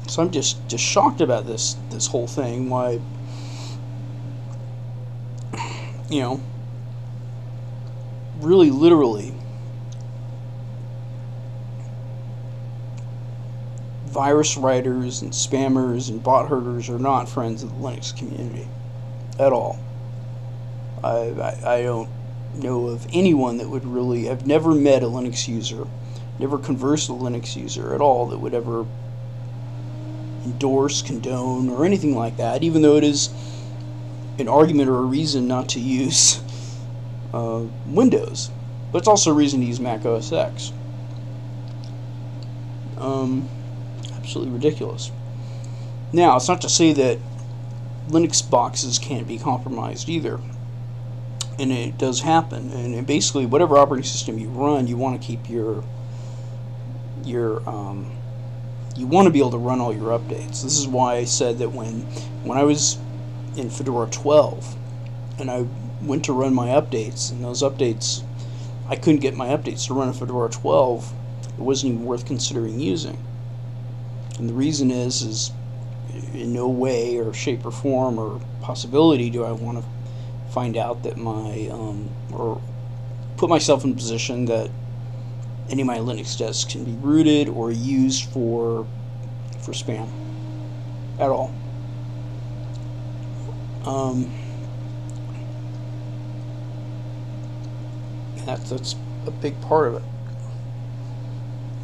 So I'm just shocked about this whole thing. Why, you know, really literally, virus writers and spammers and bot herders are not friends of the Linux community at all. I don't know of anyone that would really. I've never met a Linux user, never conversed with a Linux user at all that would ever endorse, condone, or anything like that, even though it is an argument or a reason not to use Windows. But it's also a reason to use Mac OS X. Absolutely ridiculous. Now, it's not to say that Linux boxes can't be compromised either. And it does happen. And basically, whatever operating system you run, you want to keep your you want to be able to run all your updates. This is why I said that when I was in Fedora 12 and I went to run my updates, and those updates, I couldn't get my updates to run in Fedora 12, it wasn't even worth considering using. And the reason is in no way or shape or form or possibility do I want to find out that or put myself in a position that any of my Linux disks can be rooted or used for spam at all. That's a big part of it.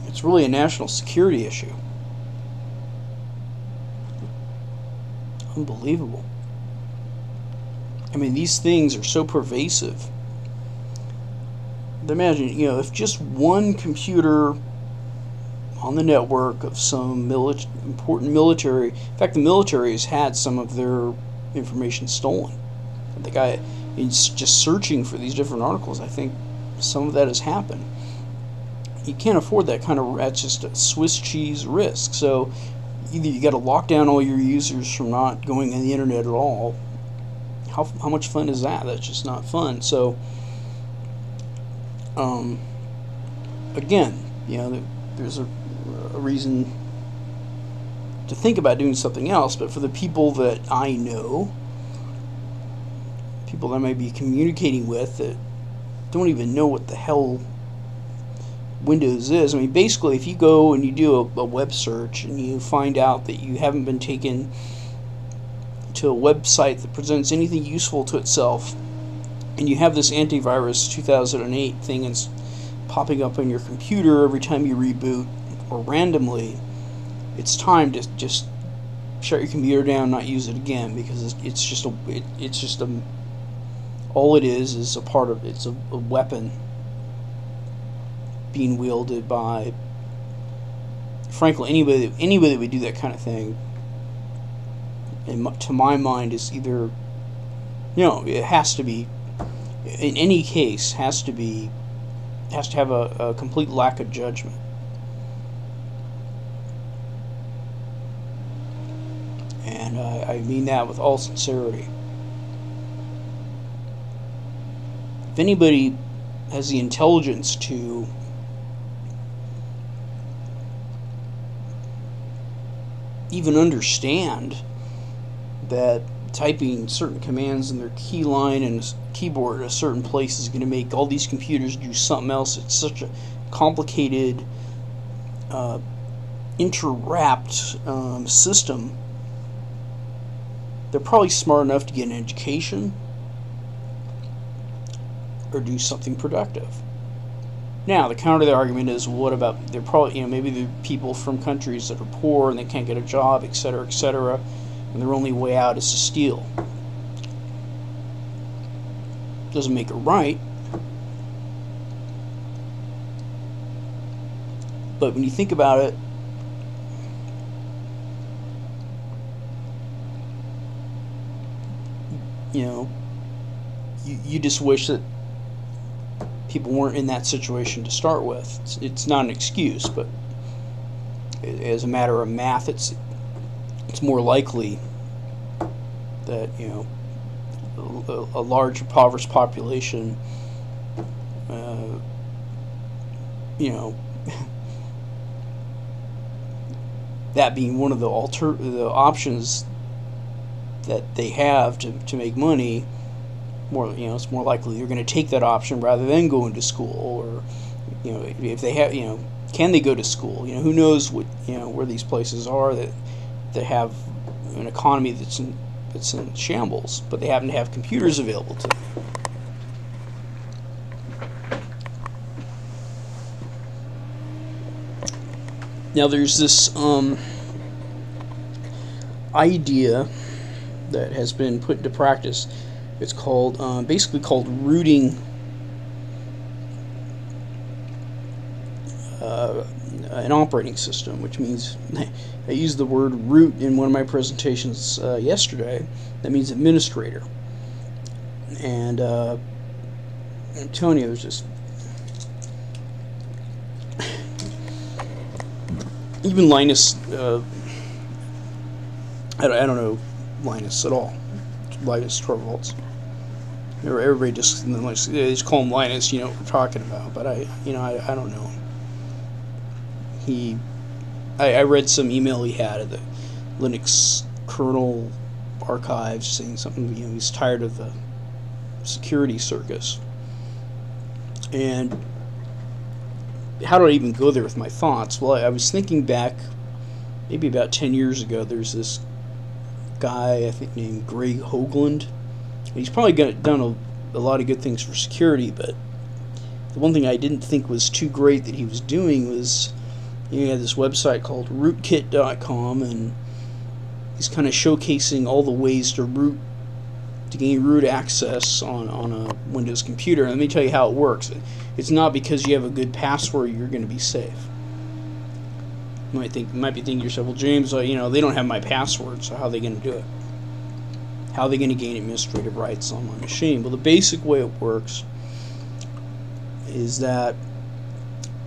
It's really a national security issue. Unbelievable. I mean, these things are so pervasive. Imagine, if just one computer on the network of some important military, in fact, the military has had some of their information stolen. I think in just searching for these different articles, I think some of that has happened. You can't afford that kind of, that's just a Swiss cheese risk. So either you got to lock down all your users from not going on the internet at all. How much fun is that? That's just not fun. So again, there's a reason to think about doing something else, but for the people that I know, people that I may be communicating with that don't even know what the hell Windows is. I mean, basically, if you go and you do a web search and you find out that you haven't been taken to a website that presents anything useful to itself, and you have this antivirus 2008 thing that's popping up on your computer every time you reboot or randomly, it's time to just shut your computer down and not use it again, because all it is a part of it's a weapon being wielded by, frankly, anybody that would do that kind of thing, and to my mind, is either, it has to be, in any case, has to have a complete lack of judgment. And I mean that with all sincerity. If anybody has the intelligence to even understand that typing certain commands in their key line and keyboard at a certain place is going to make all these computers do something else, it's such a complicated, interwrapped system, they're probably smart enough to get an education or do something productive. Now, the counter to the argument is, well, what about, they're probably, maybe the people from countries that are poor and they can't get a job, etc., etc., and their only way out is to steal. Doesn't make it right. But when you think about it, you just wish that people weren't in that situation to start with. It's not an excuse, but as a matter of math, it's more likely that a large impoverished population that being one of the the options that they have to make money, more, it's more likely you're going to take that option rather than going to school. Or, if they have, can they go to school? Who knows what, where these places are that have an economy that's in shambles, but they happen to have computers available to them. Now there's this idea that has been put into practice. It's called basically called rooting an operating system, which means I used the word root in one of my presentations yesterday. That means administrator. And I'm telling you, there's just even Linus. I don't know Linus at all. Linus Torvalds. Everybody they just call him Linus. You know what we're talking about, but I don't know him. I read some email he had at the Linux kernel archives saying something. He's tired of the security circus. And how do I even go there with my thoughts? Well, I was thinking back, maybe about 10 years ago. There's this guy I think named Greg Hoagland. He's probably done a lot of good things for security, but the one thing I didn't think was too great that he was doing was, he had this website called rootkit.com, and he's kind of showcasing all the ways to gain root access on a Windows computer. And let me tell you how it works. It's not because you have a good password you're going to be safe. You might be thinking to yourself, well, James, they don't have my password, so how are they going to do it? How are they going to gain administrative rights on my machine? Well, the basic way it works is that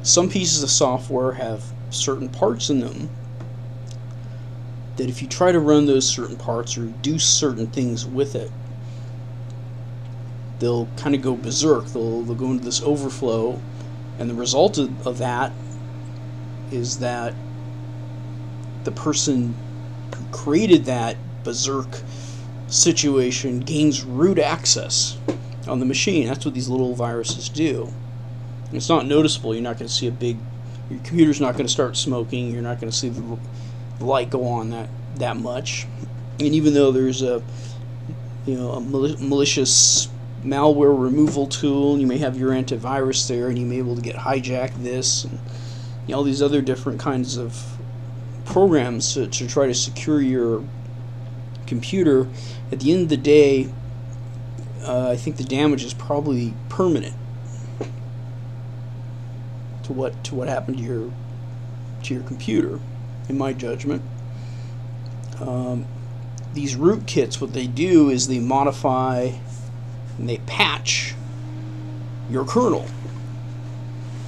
some pieces of software have certain parts in them that if you try to run those certain parts or do certain things with it, they'll kind of go berserk. They'll go into this overflow, and the result of that is that the person who created that berserk situation gains root access on the machine. That's what these little viruses do. And it's not noticeable. You're not going to see your computer's not going to start smoking. You're not going to see the light go on that much. And even though there's a malicious malware removal tool, and you may have your antivirus there, and you may be able to get hijack this and all these other different kinds of programs to try to secure your computer, at the end of the day, I think the damage is probably permanent to what happened to your computer, in my judgment. These rootkits, what they do is they modify and they patch your kernel.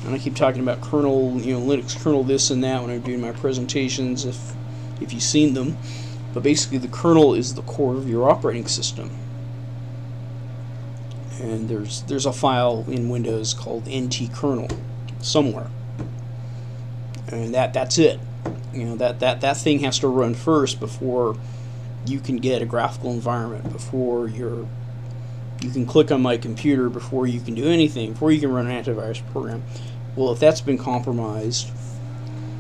And I keep talking about kernel, Linux kernel this and that when I'm doing my presentations, if you've seen them. But basically the kernel is the core of your operating system. And there's a file in Windows called NTKernel somewhere. And that's it. That thing has to run first before you can get a graphical environment, before you can click on my computer, before you can do anything, before you can run an antivirus program. Well, if that's been compromised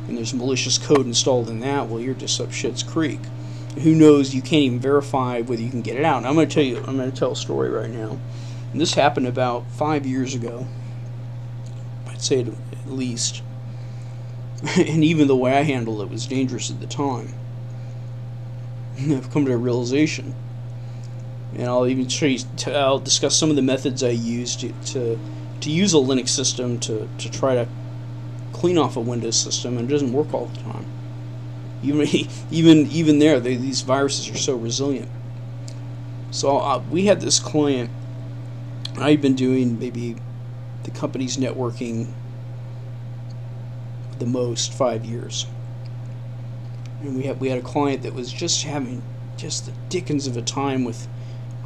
and there's malicious code installed in that, well, you're just up shit's creek. Who knows? You can't even verify whether you can get it out. And I'm going to tell a story right now. And this happened about 5 years ago. I'd say at least. And even the way I handled it was dangerous at the time. I've come to a realization. And I'll even I'll discuss some of the methods I used to use a Linux system to try to clean off a Windows system, and it doesn't work all the time. Even there, these viruses are so resilient. So we had this client. I've been doing maybe the company's networking the most 5 years, and we had a client that was just having just the dickens of a time with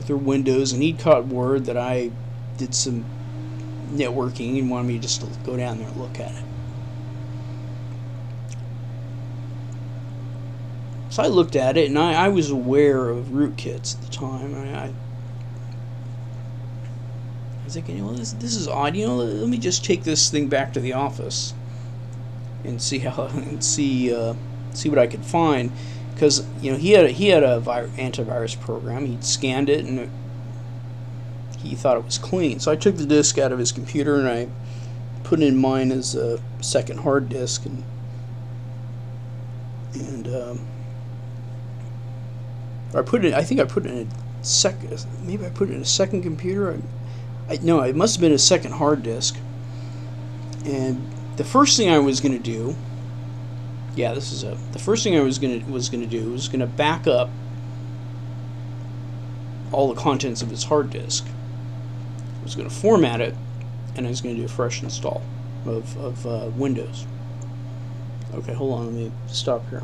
their Windows, and he'd caught word that I did some networking and wanted me just to go down there and look at it. So I looked at it, and I was aware of rootkits at the time. I was thinking, well, this is odd. Let me just take this thing back to the office and see see what I could find, because he had a antivirus program. He'd scanned it, and he thought it was clean. So I took the disk out of his computer and I put it in mine as a second hard disk, and I think I put it in a second. Maybe I put it in a second computer. No, it must have been a second hard disk. And the first thing I was going to do, the first thing I was going to do was going to back up all the contents of his hard disk. I was going to format it, and I was going to do a fresh install of Windows. Okay, hold on, let me stop here.